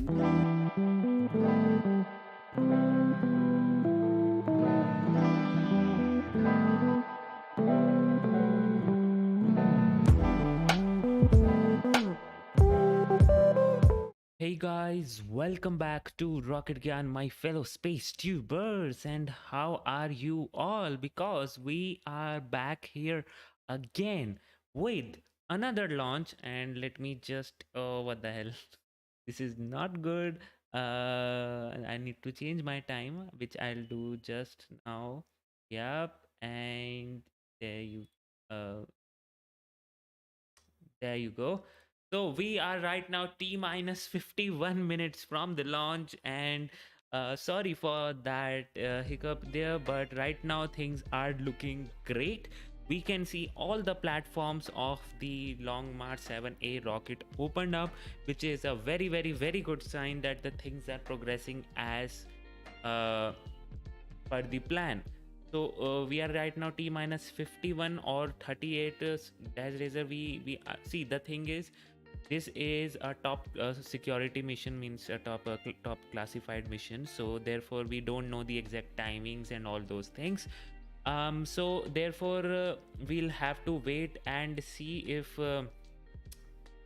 Hey guys, welcome back to Rocket Gyan, my fellow space tubers. And how are you all? Because we are back here again with another launch. And let me just, oh, what the hell? This is not good. I need to change my time, which I'll do just now. Yep. And there you, uh, there you go. So we are right now T minus 51 minutes from the launch, and sorry for that hiccup there, but right now things are looking great. We can see all the platforms of the Long March 7A rocket opened up, which is a very, very, very good sign that the things are progressing as uh, per the plan. So we are right now T minus 51 or 38 dash razor. We see, the thing is, this is a top security mission, means a top classified mission. So therefore we don't know the exact timings and all those things. So therefore we'll have to wait and see if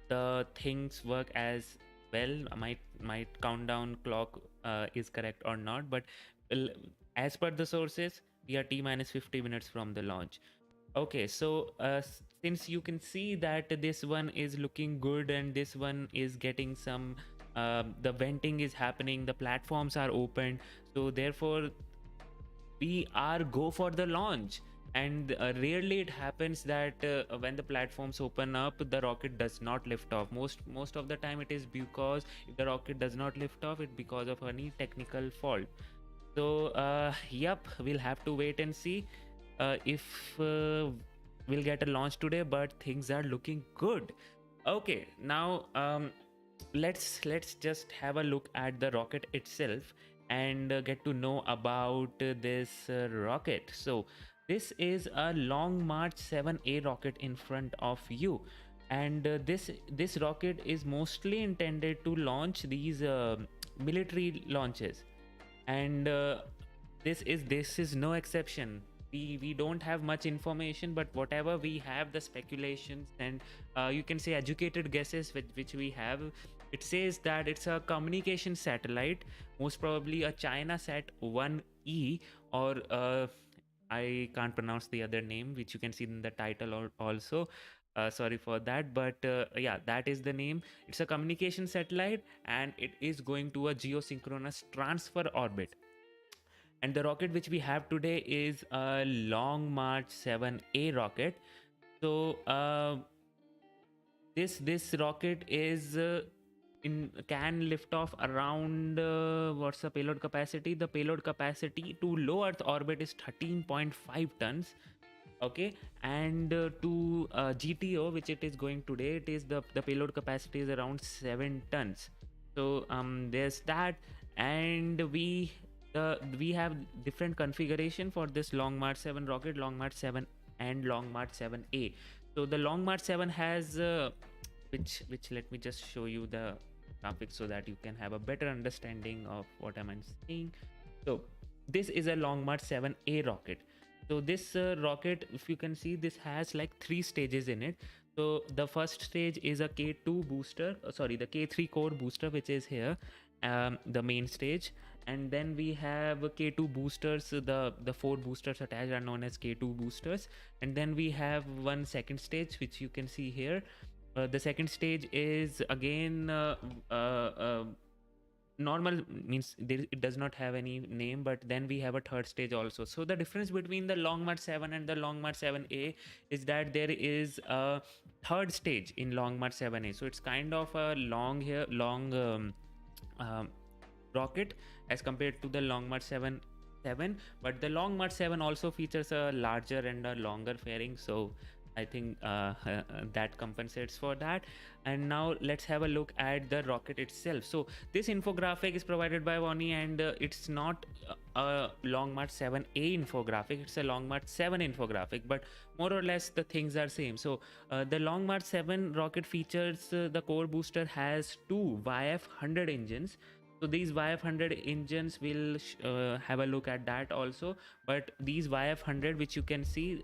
the things work as well. My countdown clock is correct or not, but uh, as per the sources, we are T minus 50 minutes from the launch. Okay, so since you can see that this one is looking good and this one is getting some the venting is happening, the platforms are open, so therefore we are go for the launch. And rarely it happens that when the platforms open up, the rocket does not lift off. Most of the time it is because if the rocket does not lift off, it because of any technical fault. So yep, we'll have to wait and see if we'll get a launch today, but things are looking good. Okay, now let's just have a look at the rocket itself and get to know about this rocket. So this is a Long March 7A rocket in front of you, and this rocket is mostly intended to launch these military launches. And this is no exception. We don't have much information, but whatever we have, the speculations and you can say educated guesses which we have, it says that it's a communication satellite, most probably a Chinasat 1e, or I can't pronounce the other name, which you can see in the title also. Sorry for that, but yeah, that is the name. It's a communication satellite, and it is going to a geosynchronous transfer orbit. And the rocket which we have today is a Long March 7A rocket. So this rocket is in can lift off around what's the payload capacity? The payload capacity to low Earth orbit is 13.5 tons. Okay, and to GTO, which it is going today, it is the payload capacity is around 7 tons. So there's that. And we have different configuration for this Long March 7 rocket, Long March 7 and Long March 7A. So the Long March 7 has which let me just show you the graphics so that you can have a better understanding of what am I saying. So this is a Long March 7A rocket. So this rocket, if you can see, this has like 3 stages in it. So the first stage is a K2 booster, sorry, the K3 core booster, which is here, the main stage. And then we have K2 boosters, the 4 boosters attached are known as K2 boosters. And then we have one second stage, which you can see here. The second stage is again normal, means it does not have any name, but then we have a third stage also. So the difference between the Long March 7 and the Long March 7A is that there is a third stage in Long March 7A. So it's kind of a long rocket as compared to the Long March 7, but the Long March 7 also features a larger and a longer fairing. So I think that compensates for that. And now let's have a look at the rocket itself. So this infographic is provided by Wani, and it's not a Long March 7A infographic, it's a Long March 7 infographic, but more or less the things are same. So the Long March 7 rocket features the core booster has two YF100 engines. So these YF100 engines will have a look at that also. But these YF100, which you can see,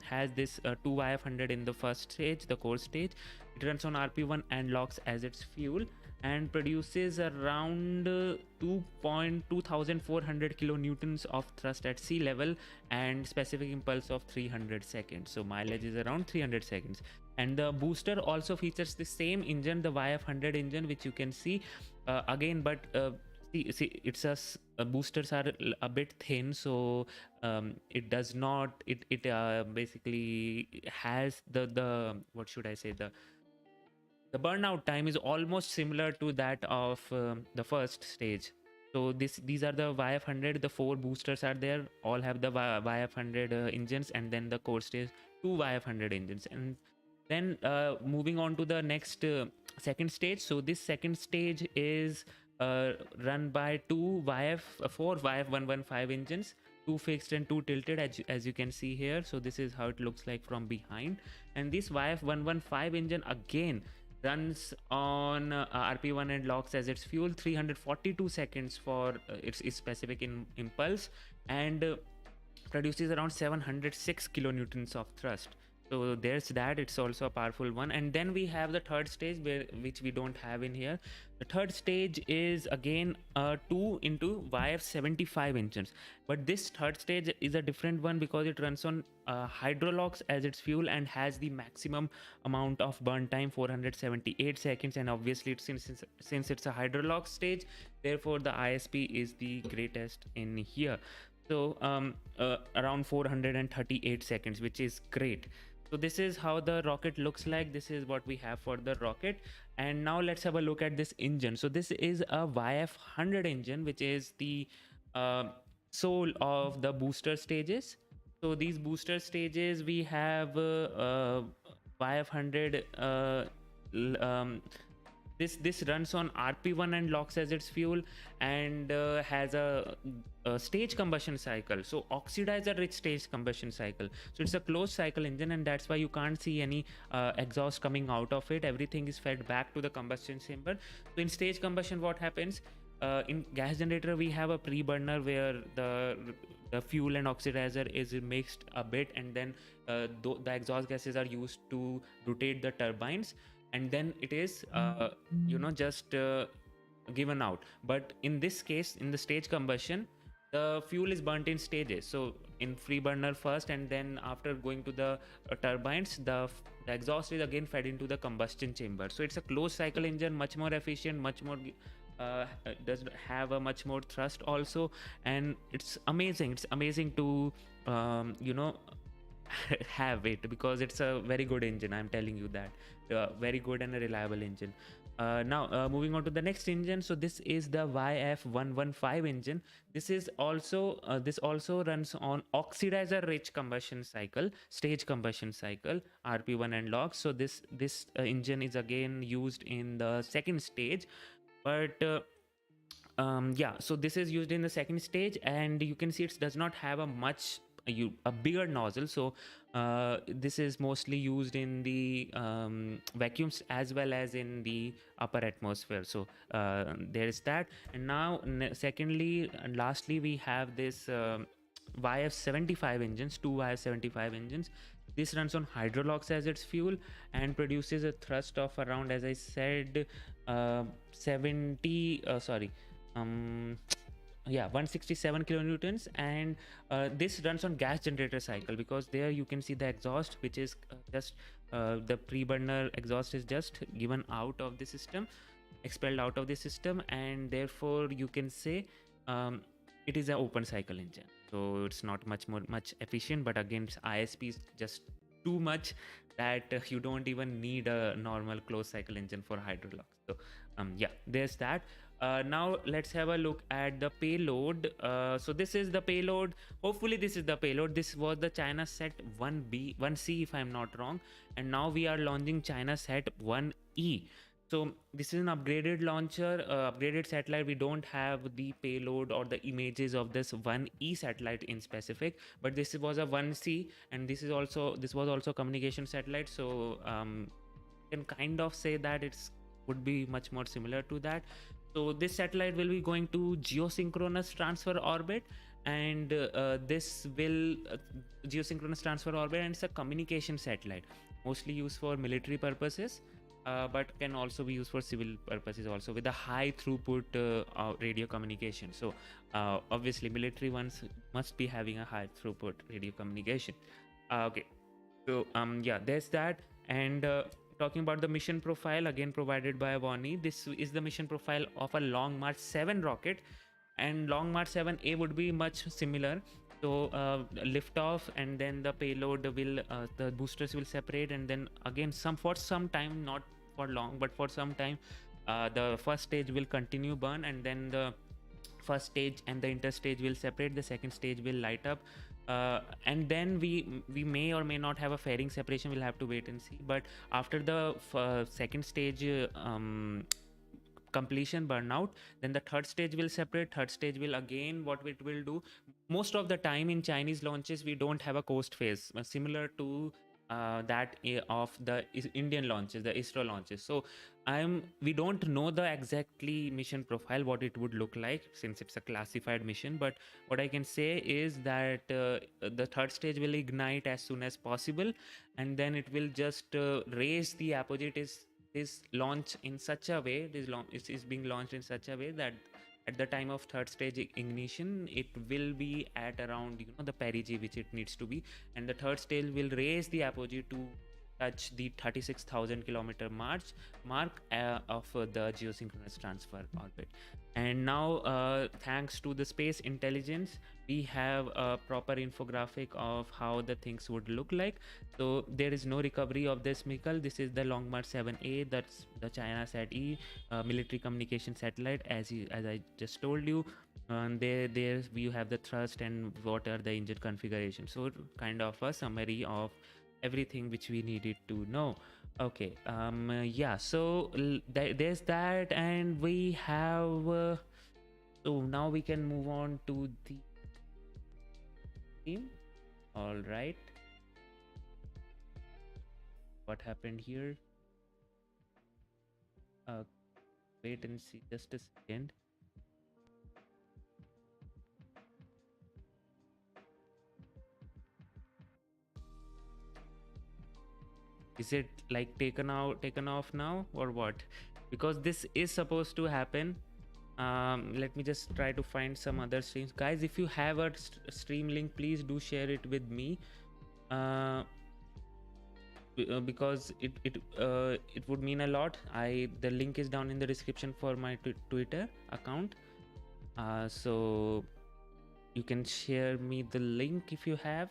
has this two YF100 in the first stage, the core stage. It runs on RP1 and locks as its fuel, and produces around 2,2400 kilonewtons of thrust at sea level, and specific impulse of 300 seconds. So mileage is around 300 seconds. And the booster also features the same engine, the YF100 engine, which you can see again. But see, it's boosters are a bit thin, so it does not, it basically has the what should I say, the burnout time is almost similar to that of the first stage. So these are the YF100, the four boosters are there, all have the YF100 engines, and then the core stage two YF100 engines. And then moving on to the next second stage. So this second stage is run by four YF115 engines, two fixed and two tilted, as you can see here. So this is how it looks like from behind. And this YF115 engine again runs on RP1 and locks as its fuel, 342 seconds for its specific impulse, and produces around 706 kilonewtons of thrust. So there's that, it's also a powerful one. And then we have the third stage, which we don't have in here. The third stage is again 2 into YF75 engines, but this third stage is a different one because it runs on hydrolox as its fuel and has the maximum amount of burn time, 478 seconds. And obviously since it's a hydrolox stage, therefore the ISP is the greatest in here. So around 438 seconds, which is great. So this is how the rocket looks like. This is what we have for the rocket. And now let's have a look at this engine. So this is a YF100 engine, which is the soul of the booster stages. So these booster stages, we have YF100 this runs on RP1 and locks as its fuel, and has a stage combustion cycle, so oxidizer rich stage combustion cycle. So it's a closed cycle engine, and that's why you can't see any exhaust coming out of it. Everything is fed back to the combustion chamber. So in stage combustion, what happens, in gas generator we have a pre-burner where the fuel and oxidizer is mixed a bit, and then the exhaust gases are used to rotate the turbines, and then it is just given out. But in this case, in the stage combustion, the fuel is burnt in stages. So in free burner first, and then after going to the turbines, the exhaust is again fed into the combustion chamber. So it's a closed cycle engine, much more efficient, much more does have a much more thrust also. And it's amazing to have it, because it's a very good engine, I'm telling you that. Very good and a reliable engine. Now moving on to the next engine. So this is the YF115 engine. This also runs on oxidizer rich combustion cycle, stage combustion cycle, RP1 and locks. So this engine is again used in the second stage. But so this is used in the second stage, and you can see it does not have a bigger nozzle. So this is mostly used in the vacuums as well as in the upper atmosphere. So there is that. And now secondly and lastly, we have this YF75 engines, two YF75 engines. This runs on hydrolox as its fuel and produces a thrust of around, as I said, 167 kilonewtons. And this runs on gas generator cycle, because there you can see the exhaust, which is just the pre-burner exhaust is just given out of the system, expelled out of the system, and therefore you can say it is an open cycle engine. So it's not much efficient, but again ISP is just too much that you don't even need a normal closed cycle engine for hydrolox. So there's that. Now let's have a look at the payload. So this is the payload. Hopefully this is the payload. This was the Chinasat 1B, 1C if I'm not wrong. And now we are launching Chinasat 1E. So this is an upgraded launcher, upgraded satellite. We don't have the payload or the images of this 1E satellite in specific, but this was a 1C, and this was also communication satellite. So can kind of say that it's would be much more similar to that. So this satellite will be going to geosynchronous transfer orbit, and this will geosynchronous transfer orbit, and it's a communication satellite, mostly used for military purposes, but can also be used for civil purposes also, with a high throughput radio communication. So obviously military ones must be having a high throughput radio communication. Okay, so yeah, there's that. And talking about the mission profile again provided by Bonnie, this is the mission profile of a Long March 7 rocket, and Long March 7A would be much similar. So liftoff, and then the payload will the boosters will separate, and then again for some time, not for long but for some time, the first stage will continue burn, and then the first stage and the interstage will separate, the second stage will light up, and then we may or may not have a fairing separation. We'll have to wait and see. But after the second stage completion burnout, then the third stage will separate. Third stage will again, what it will do, most of the time in Chinese launches we don't have a coast phase, similar to that of the Indian launches, the ISRO launches. So we don't know the exactly mission profile, what it would look like, since it's a classified mission. But what I can say is that the third stage will ignite as soon as possible, and then it will just raise the apogee. Is launch in such a way, it is being launched in such a way that at the time of third stage ignition, it will be at around, the perigee which it needs to be, and the third stage will raise the apogee to touch the 36,000 kilometer mark of the geosynchronous transfer orbit. And now thanks to the space intelligence, we have a proper infographic of how the things would look like. So there is no recovery of this vehicle. This is the Long March 7A, that's the Chinasat E military communication satellite, as I just told you. And there we have the thrust and what are the engine configuration. So kind of a summary of everything which we needed to know. Okay, yeah, so there's that, and we have so now we can move on to the theme. All right, what happened here? Wait and see, just a second. Is it like taken off now or what? Because this is supposed to happen. Let me just try to find some other streams, guys. If you have a stream link, please do share it with me, because it would mean a lot. The link is down in the description for my Twitter account, so you can share me the link if you have.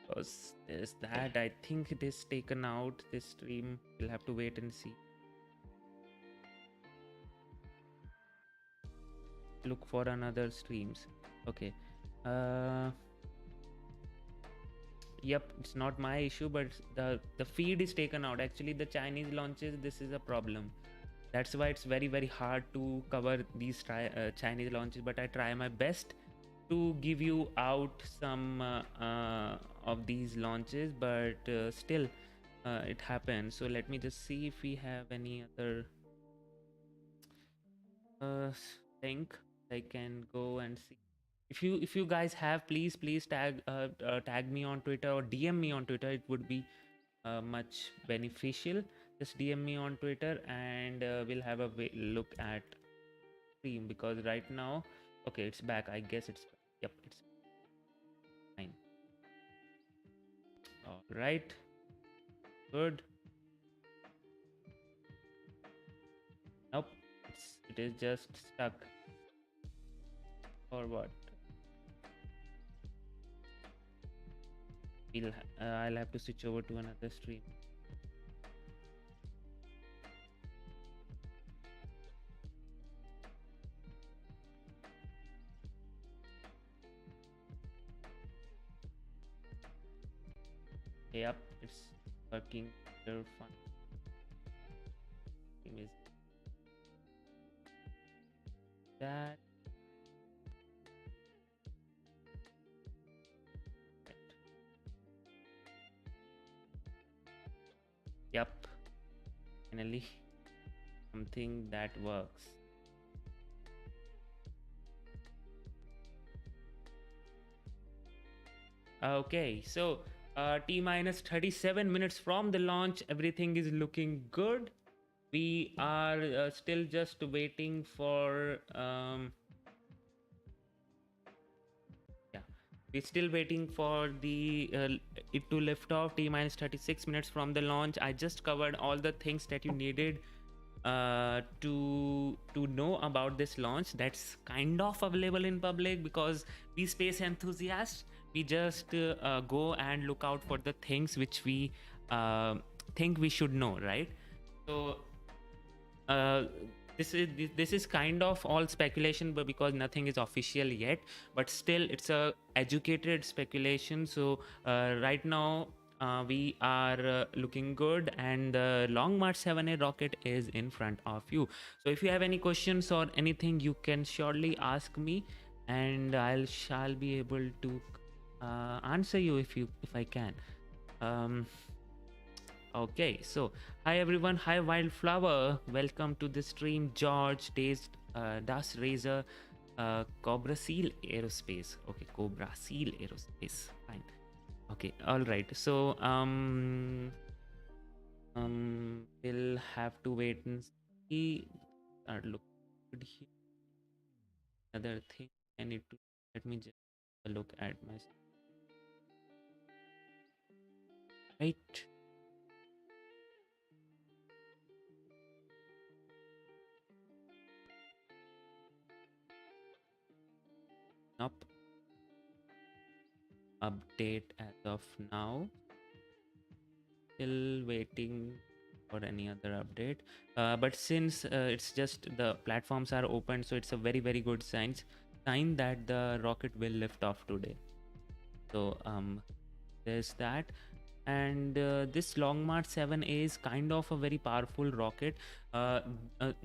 Because there's that, I think it is taken out, this stream. We'll have to wait and see. Look for another streams. Okay, yep, it's not my issue, but the feed is taken out. Actually, the Chinese launches, this is a problem. That's why it's very, very hard to cover these Chinese launches, but I try my best to give you out some of these launches, but still it happens. So let me just see if we have any other link I can go and see. If you guys have, please tag me on Twitter or DM me on Twitter. It would be much beneficial. Just DM me on Twitter, and we'll have a look at stream, because right now, okay, it's back. I guess it's, yep, it's fine. All right, good. Nope, it is just stuck, or what? I'll have to switch over to another stream. Yep, it's working. They're fun. Is that right? Yep, finally something that works. Okay, so T minus 37 minutes from the launch, everything is looking good. We are still just waiting for yeah, we're still waiting for the it to lift off. T minus 36 minutes from the launch. I just covered all the things that you needed to know about this launch. That's kind of available in public because we space enthusiasts, we just go and look out for the things which we uh, think we should know, right? So uh, this is kind of all speculation, but because nothing is official yet, but still it's a educated speculation. So right now we are looking good, and the Long March 7A rocket is in front of you. So if you have any questions or anything, you can surely ask me, and I shall be able to answer you if I can. um, Okay, so hi everyone, hi Wildflower, welcome to the stream. George, Dazed, Das Razor, Cobra Seal Aerospace. Okay, Cobra Seal Aerospace. Fine. Okay, all right. So we'll have to wait and see. Look good here. Another thing I need to let me just look at my right. Up update as of now. Still waiting for any other update, but since it's just the platforms are open, so it's a very good sign that the rocket will lift off today. So there's that. And this Long March 7A is kind of a very powerful rocket.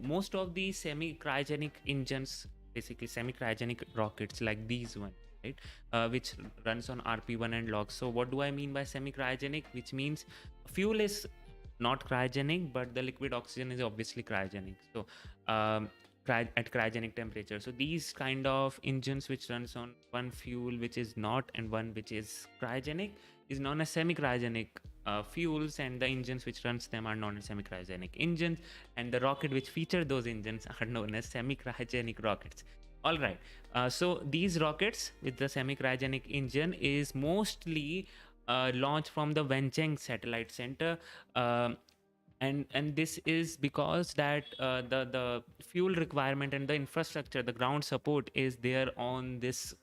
Most of the semi cryogenic engines, basically semi cryogenic rockets like these one, right, which runs on RP1 and LOX. So what do I mean by semi cryogenic? Which means fuel is not cryogenic, but the liquid oxygen is obviously cryogenic. So um, at cryogenic temperature. So these kind of engines which runs on one fuel which is not and one which is cryogenic is known as semi-cryogenic fuels, and the engines which runs them are known as semi-cryogenic engines, and the rocket which feature those engines are known as semi-cryogenic rockets. All right. So these rockets with the semi-cryogenic engine is mostly launched from the Wencheng Satellite Center. Um and this is because that the fuel requirement and the infrastructure, the ground support is there on this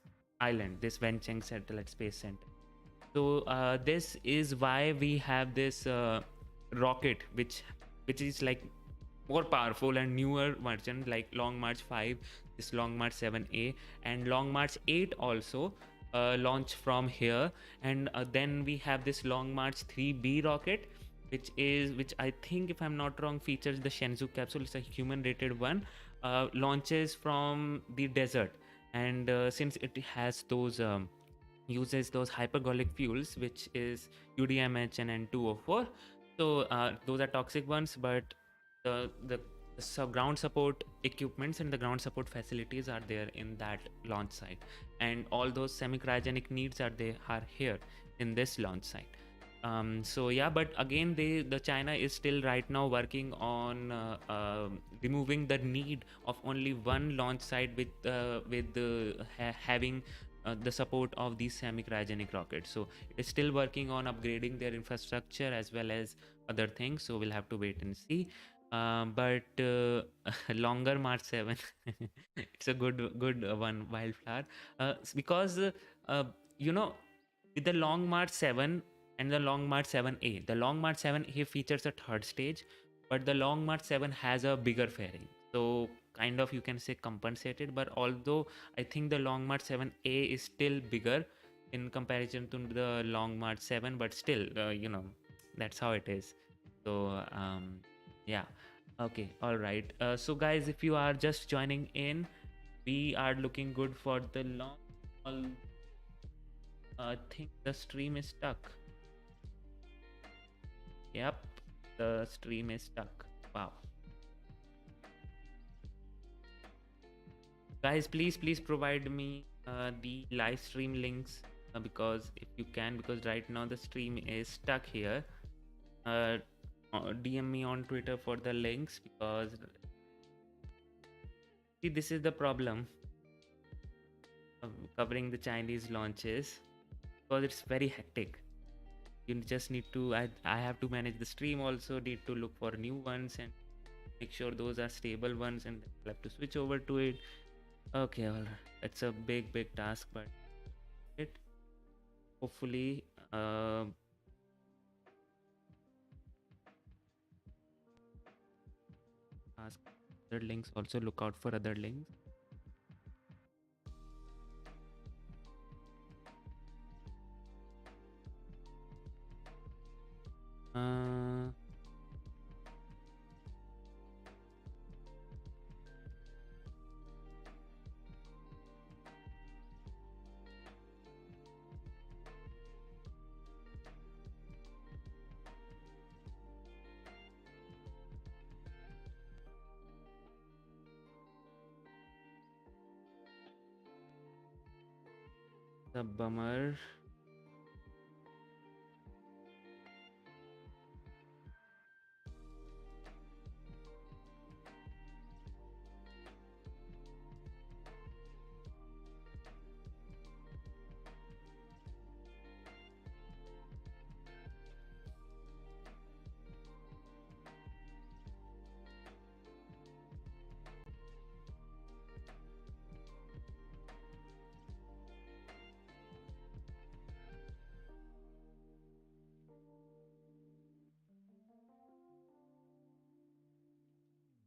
island, this Wencheng Satellite Space Center. So this is why we have this rocket which is like more powerful and newer version like Long March 5, this Long March 7A, and Long March 8 also launch from here. And then we have this Long March 3B rocket, which I think, if I'm not wrong, features the Shenzhou capsule. It's a human rated one, launches from the desert. And since it has those uses those hypergolic fuels, which is UDMH and N2O4. So those are toxic ones, but the ground support equipments and the ground support facilities are there in that launch site, and all those semi-cryogenic needs are here in this launch site. So yeah, but again, the China is still right now working on removing the need of only one launch site with having the support of these semi-cryogenic rockets. So it is still working on upgrading their infrastructure as well as other things. So we'll have to wait and see. But longer March 7, it's a good one, Wildflower, because uh, you know, with the Long March 7 and the Long March 7A, the Long March 7A features a third stage, but the Long March 7 has a bigger fairing. So kind of, you can say, compensated. But although I think the Long March 7A is still bigger in comparison to the Long March 7, but still, that's how it is. So, yeah. Okay, all right. So, guys, if you are just joining in, we are looking good for the long. I think the stream is stuck. Yep, the stream is stuck. Wow. Guys, please provide me the live stream links, because if you can, because right now the stream is stuck here. DM me on Twitter for the links, because see, this is the problem of covering the Chinese launches, because it's very hectic. You just need to, I have to manage the stream, also need to look for new ones and make sure those are stable ones, and I'll have to switch over to it. Okay, well, it's a big task, but it hopefully ask other links, also look out for other links. uh the bummer.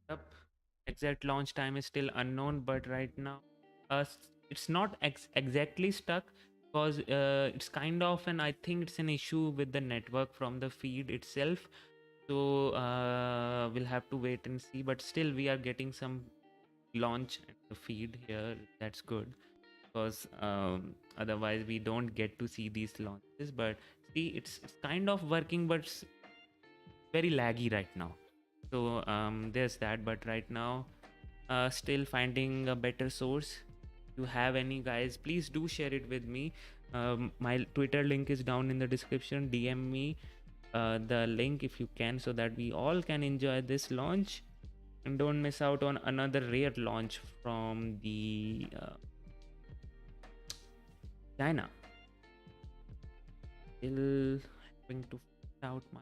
Yep. Exact launch time is still unknown, but right now, it's not exactly stuck, because it's kind of, and I think it's an issue with the network from the feed itself. So we'll have to wait and see. But still, we are getting some launch in the feed here. That's good, because otherwise we don't get to see these launches. But see, it's kind of working, but it's very laggy right now. So there's that. But right now, still finding a better source. If you have any, guys, please do share it with me. My Twitter link is down in the description. DM me the link if you can, so that we all can enjoy this launch and don't miss out on another rare launch from the China. Still having to find out my.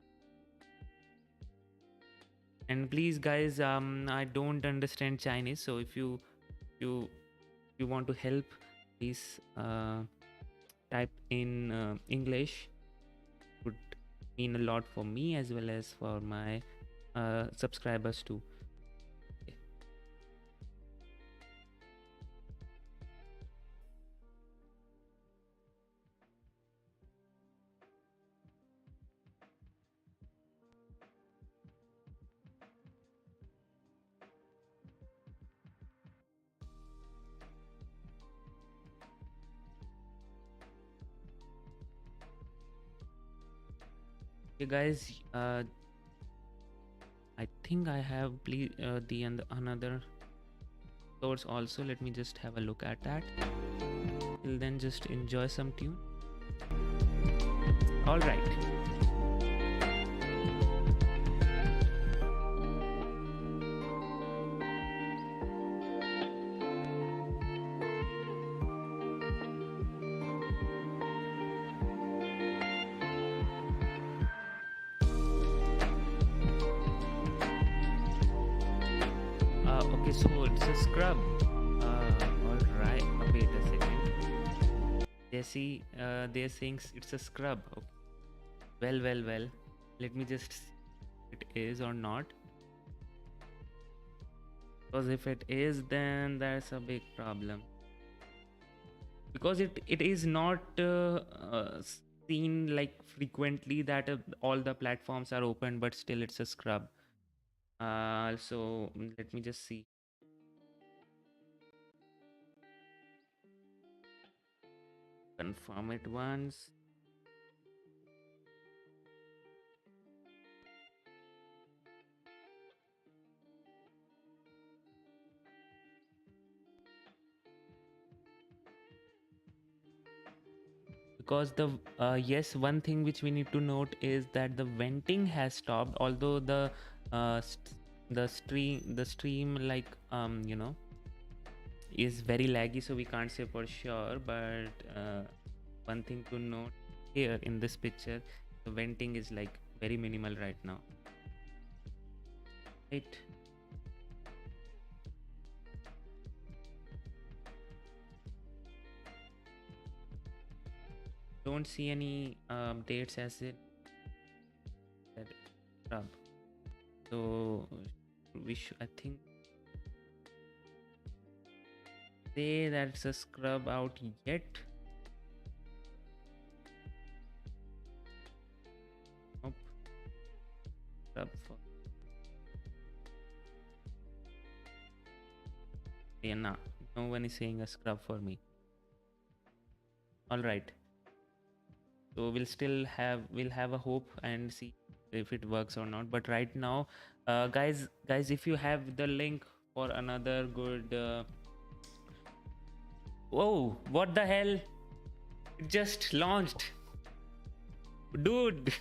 And please, guys, I don't understand Chinese, so if you you want to help, please type in English. Would mean a lot for me as well as for my subscribers too. Okay, guys, I think I have the another source also. Let me just have a look at that. Till then, just enjoy some tune. All right. Okay, so it's a scrub. All right. Wait a second. Jesse, they're saying it's a scrub. Okay. Well. Let me just see if it is or not. Because if it is, then that's a big problem. because it is not seen like frequently that all the platforms are open, but still it's a scrub. Let me just see, confirm it once. Because the yes, one thing which we need to note is that the venting has stopped, although the stream like is very laggy, so we can't say for sure. But one thing to note here in this picture, the venting is like very minimal right now, right? Don't see any dates as it that scrub. So we should, I think, say that's a scrub out yet. Nope. Scrub for, yeah, nah, no one is saying a scrub for me. All right, so we'll have a hope and see if it works or not. But right now, guys, if you have the link for another good whoa, what the hell, it just launched, dude.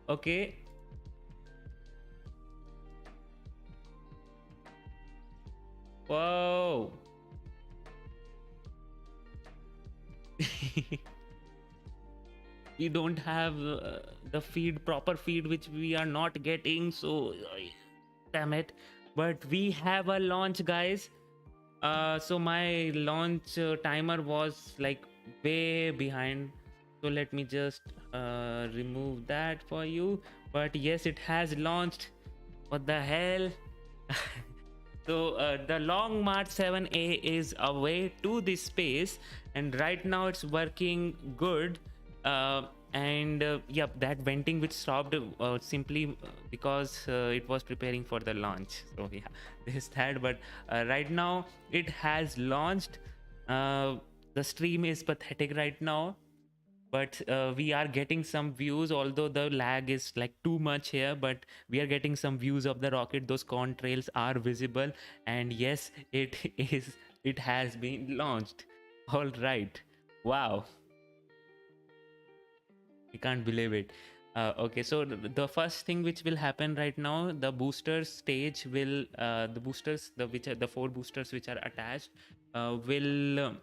Okay. Whoa. We don't have the proper feed, which we are not getting, so damn it. But we have a launch, guys. So my launch timer was like way behind, so let me just remove that for you. But yes, it has launched. What the hell? So the Long March 7A is away to the space, and right now it's working good. And yep, that venting which stopped simply because it was preparing for the launch. So yeah, this that. But right now it has launched. The stream is pathetic right now, but we are getting some views, although the lag is like too much here. But we are getting some views of the rocket. Those contrails are visible, and yes, it is, it has been launched. All right, wow, I can't believe it. Okay, so the first thing which will happen right now, the booster stage will the boosters, the which are the four boosters which are attached, will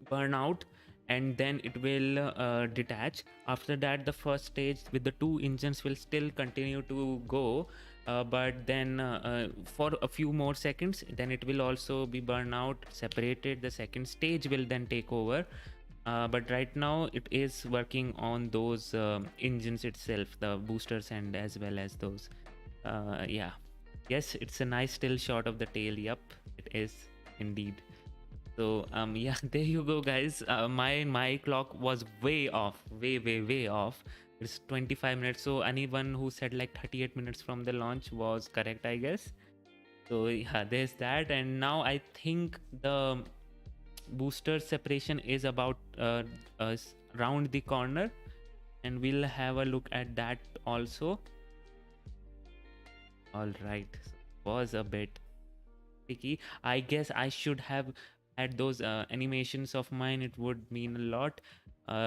burn out, and then it will detach. After that, the first stage with the two engines will still continue to go, but then for a few more seconds, then it will also be burned out, separated. The second stage will then take over. But right now it is working on those engines itself, the boosters, and as well as those yeah, yes, it's a nice still shot of the tail. Yep, it is indeed. So yeah, there you go, guys. My clock was way off, way off. It's 25 minutes. So anyone who said like 38 minutes from the launch was correct, I guess. So yeah, there's that. And now I think the booster separation is about round the corner, and we'll have a look at that also. All right, so was a bit tricky. I guess I should have had those animations of mine. It would mean a lot.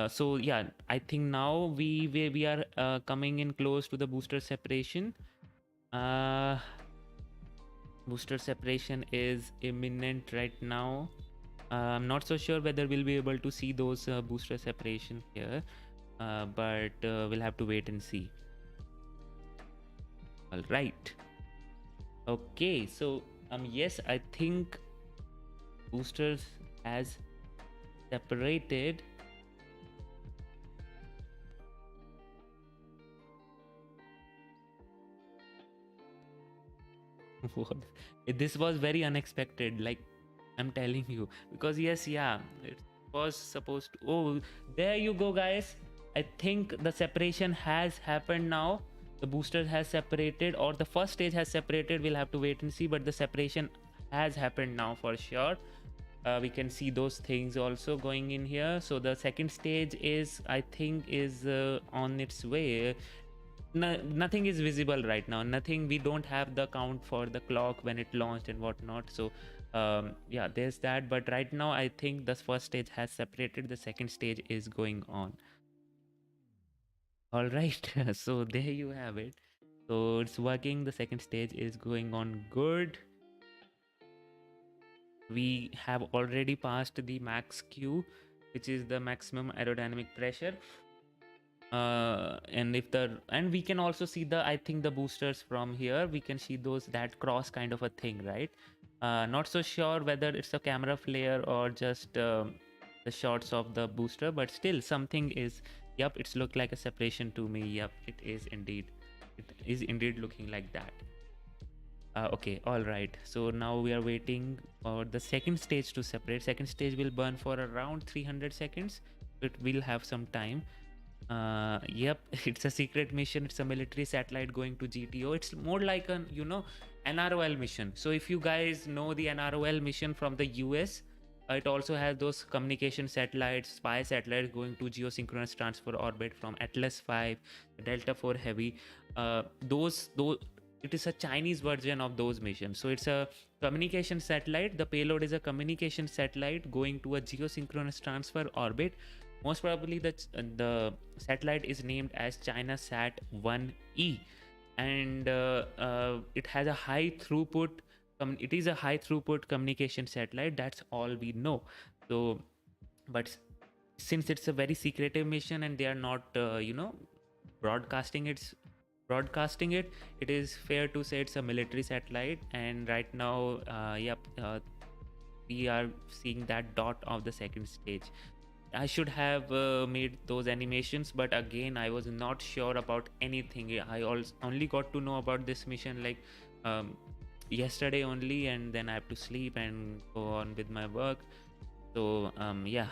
So yeah, I think now we are coming in close to the booster separation. Uh, Booster separation is imminent right now. I'm not so sure whether we'll be able to see those booster separation here, but we'll have to wait and see. All right. Okay, so yes, I think boosters has separated. What? This was very unexpected. Like I'm telling you, because yes, yeah, it was supposed to. Oh, there you go, guys. I think the separation has happened now. The booster has separated, or the first stage has separated. We'll have to wait and see, but the separation has happened now for sure. We can see those things also going in here. So the second stage is, I think, is on its way. No, nothing is visible right now. Nothing. We don't have the count for the clock when it launched and whatnot. So yeah, there's that. But right now I think the first stage has separated. The second stage is going on. All right. So there you have it. So it's working. The second stage is going on good. We have already passed the max q, which is the maximum aerodynamic pressure. And if the, and we can also see the, I think the boosters from here, we can see those, that cross kind of a thing, right? Not so sure whether it's a camera flare or just the shots of the booster, but still something is, yep, it's looked like a separation to me. Yep, it is indeed, it is indeed looking like that. Okay, all right, so now we are waiting for the second stage to separate. Second stage will burn for around 300 seconds. It will have some time. Yep, it's a secret mission. It's a military satellite going to GTO. It's more like an, you know, NROL mission. So if you guys know the NROL mission from the US, it also has those communication satellites, spy satellites going to geosynchronous transfer orbit from Atlas 5, Delta 4 Heavy. Those it is a Chinese version of those missions. So it's a communication satellite. The payload is a communication satellite going to a geosynchronous transfer orbit. Most probably the satellite is named as Chinasat-1e, and it has a high throughput. It is a high throughput communication satellite. That's all we know. So, but since it's a very secretive mission and they are not, broadcasting it, it is fair to say it's a military satellite. And right now, yep, we are seeing that dot of the second stage. I should have made those animations, but again, I was not sure about anything. I only got to know about this mission like yesterday only, and then I have to sleep and go on with my work. So yeah,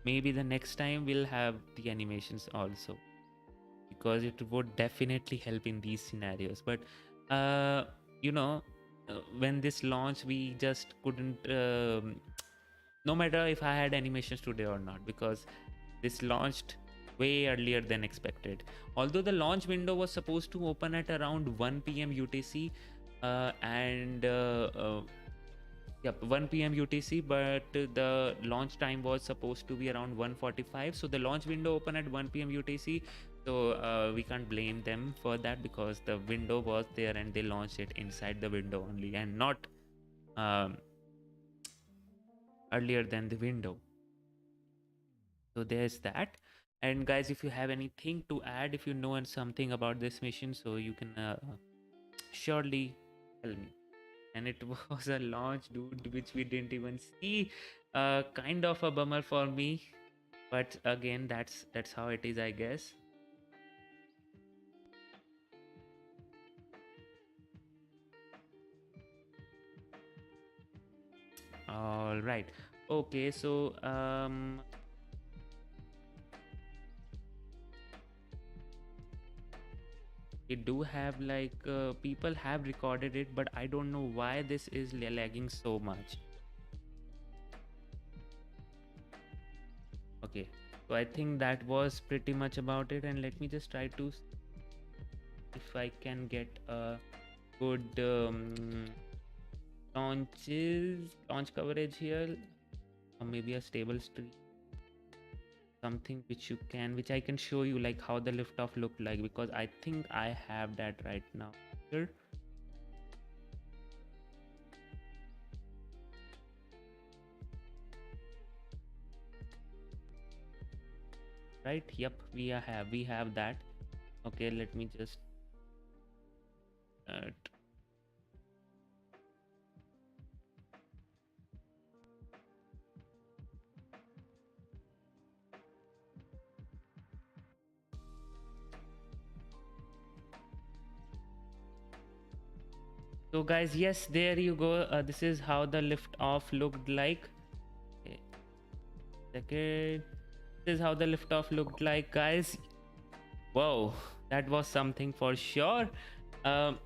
maybe the next time we'll have the animations also, because it would definitely help in these scenarios. But uh, you know, when this launched, we just couldn't. No matter if I had animations today or not, because this launched way earlier than expected. Although the launch window was supposed to open at around 1 p.m. UTC, and yep, 1 p.m. UTC, but the launch time was supposed to be around 1:45. So the launch window opened at 1 p.m. UTC. So we can't blame them for that, because the window was there and they launched it inside the window only, and not um, earlier than the window. So there's that. And guys, if you have anything to add, if you know something about this mission, so you can surely tell me. And it was a launch, dude, which we didn't even see. Kind of a bummer for me, but again, that's how it is, I guess. All right. Okay, so we do have like people have recorded it, but I don't know why this is lagging so much. Okay, so I think that was pretty much about it, and let me just try to if I can get a good launch coverage here, or maybe a stable stream, something which I can show you like how the liftoff looked like, because I think I have that right now here. Right, yep, we have that. Okay, let me just uh, So guys, yes, there you go. This is how the lift off looked like. Okay, second. This is how the lift off looked like, guys. Whoa, that was something for sure. Um,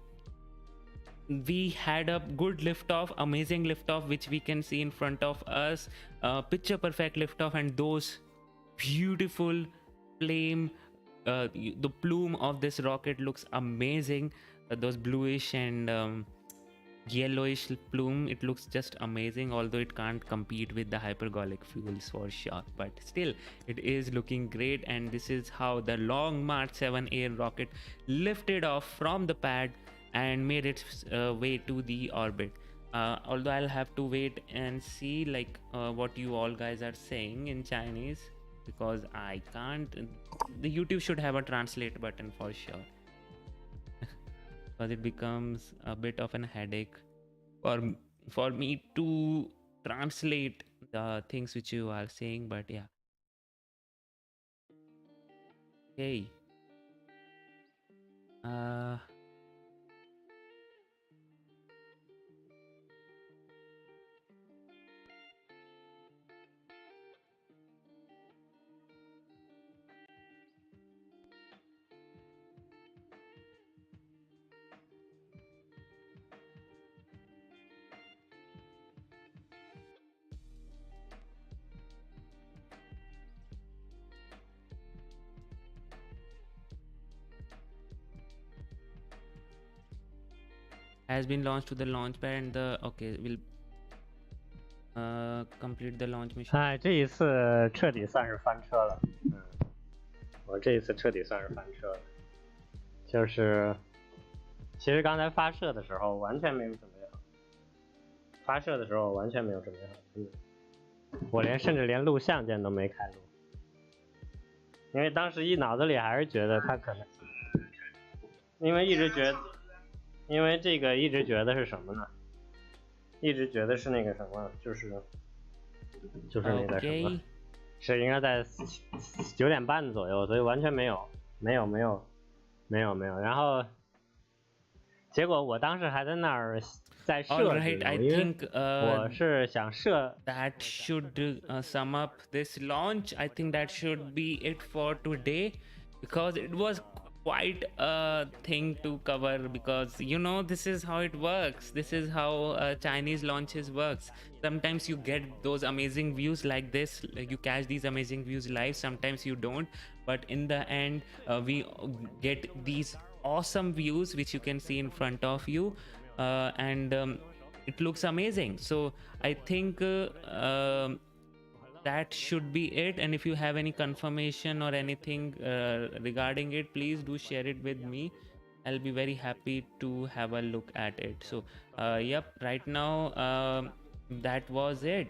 we had a good liftoff, amazing liftoff, which we can see in front of us. Picture perfect liftoff, and those beautiful flame. The plume of this rocket looks amazing. Those bluish and yellowish plume, it looks just amazing, although it can't compete with the hypergolic fuels for sure, but still it is looking great. And this is how the Long March 7 rocket lifted off from the pad and made its way to the orbit. Although I'll have to wait and see like what you all guys are saying in Chinese, because I can't. The YouTube should have a translate button for sure. Because it becomes a bit of an headache for me to translate the things which you are saying, but yeah. Okay. uh has been launched to the launch pad, and the okay will complete the launch mission. 哎，这一次彻底算是翻车了。我这一次彻底算是翻车了。就是其实刚才发射的时候完全没有准备好，我甚至连录像键都没开录，因为当时脑子里还是觉得他可能，因为这个一直觉得是什么呢？一直觉得是那个什么，就是那个什么，是应该在9点半左右，所以完全没有。然后结果我当时还在那儿在设置，因为我是想设。That should sum up this launch. I think that should be it for today, because it was quite a thing to cover, because you know this is how it works. This is how Chinese launches works. Sometimes you get those amazing views like this, you catch these amazing views live, sometimes you don't, but in the end we get these awesome views which you can see in front of you, and it looks amazing. So I think that should be it. And if you have any confirmation or anything regarding it, please do share it with me. I'll be very happy to have a look at it. So yep, right now that was it.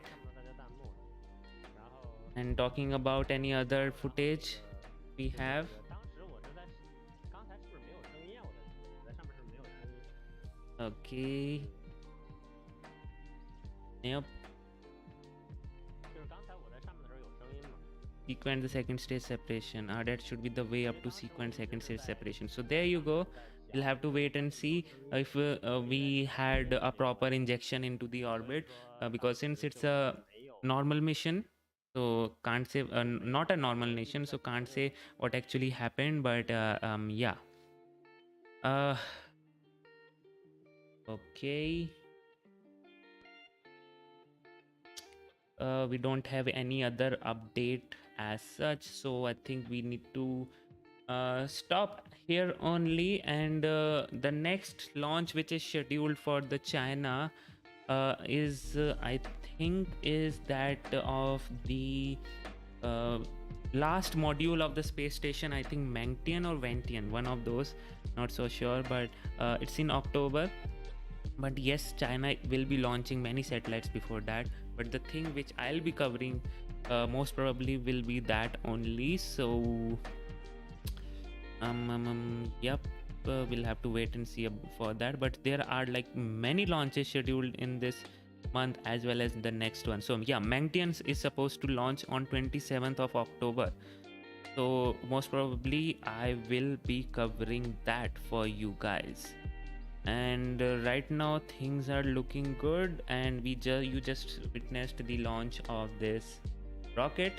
And talking about any other footage we have, okay, yep, sequence the second stage separation. That should be the way up to sequence second stage separation. So there you go. We'll have to wait and see if we had a proper injection into the orbit, because since it's a normal mission, so can't say not a normal nation, so can't say what actually happened. But yeah, okay, we don't have any other update as such, so I think we need to stop here only. And the next launch which is scheduled for the China is I think is that of the last module of the space station. I think Mangtian or Ventian, one of those, not so sure, but it's in October. But yes, China will be launching many satellites before that, but the thing which I'll be covering most probably will be that only. So yep, we'll have to wait and see for that. But there are like many launches scheduled in this month as well as the next one. So yeah, Mangtian is supposed to launch on 27th of October, so most probably I will be covering that for you guys. And right now things are looking good, and you just witnessed the launch of this rocket.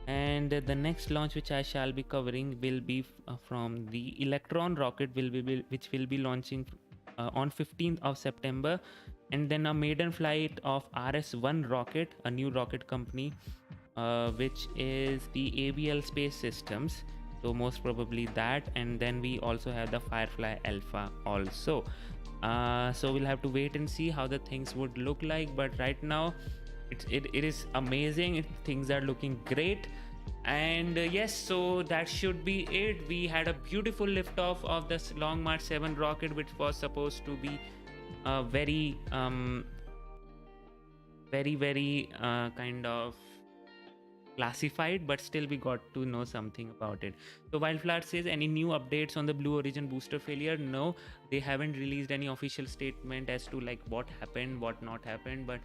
And the next launch which I shall be covering will be from the Electron rocket, which will be launching on 15th of September, and then a maiden flight of RS-1 rocket, a new rocket company, which is the ABL Space Systems. So most probably that, and then we also have the Firefly Alpha also. So we'll have to wait and see how the things would look like. But right now, it is amazing. Things are looking great. And yes, so that should be it. We had a beautiful liftoff of this Long March 7 rocket, which was supposed to be very very kind of classified, but still we got to know something about it. So Wildflower says, any new updates on the Blue Origin booster failure? No, they haven't released any official statement as to like what happened, what not happened. But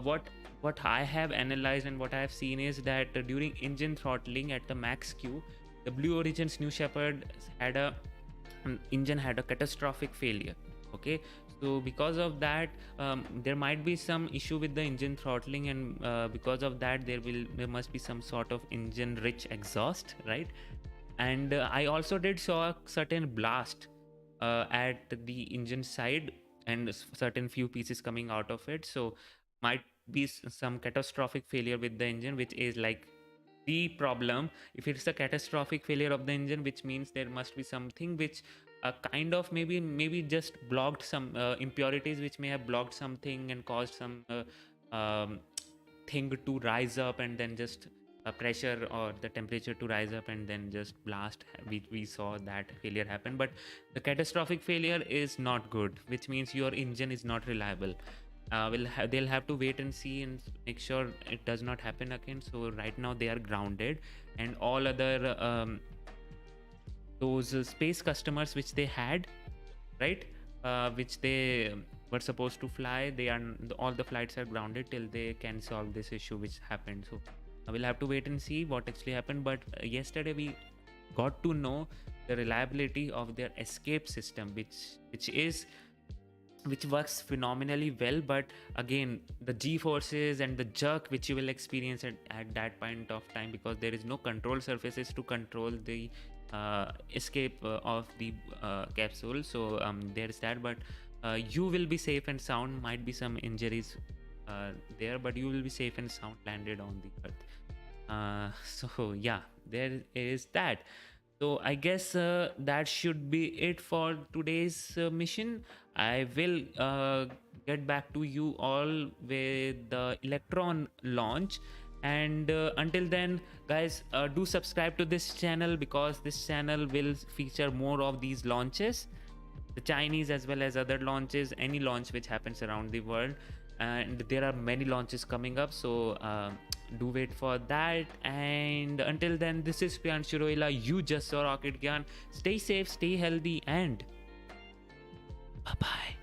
what I have analyzed and what I have seen is that during engine throttling at the max Q, the Blue Origin's New Shepard had a engine had a catastrophic failure. Okay, so because of that, there might be some issue with the engine throttling, and because of that there must be some sort of engine rich exhaust, right? And I also did saw a certain blast at the engine side, and certain few pieces coming out of it. So might be some catastrophic failure with the engine, which is like the problem. If it's a catastrophic failure of the engine, which means there must be something which kind of maybe just blocked some impurities, which may have blocked something and caused some thing to rise up, and then just pressure or the temperature to rise up and then just blast. We saw that failure happen, but the catastrophic failure is not good, which means your engine is not reliable. They'll have to wait and see and make sure it does not happen again. So right now they are grounded, and all other those space customers which they had, right, which they were supposed to fly, they are all the flights are grounded till they can solve this issue which happened. So we'll have to wait and see what actually happened. But yesterday we got to know the reliability of their escape system, which works phenomenally well. But again, the G forces and the jerk which you will experience at that point of time, because there is no control surfaces to control the escape of the capsule. So there is that, but you will be safe and sound. Might be some injuries there, but you will be safe and sound landed on the earth. So yeah, there is that. So I guess that should be it for today's mission. I will get back to you all with the Electron launch. And until then, guys, do subscribe to this channel, because this channel will feature more of these launches, the Chinese as well as other launches, any launch which happens around the world. And there are many launches coming up, so do wait for that. And until then, this is Priyanshu Roila. You just saw Rocket Gyan. Stay safe, stay healthy, and bye bye.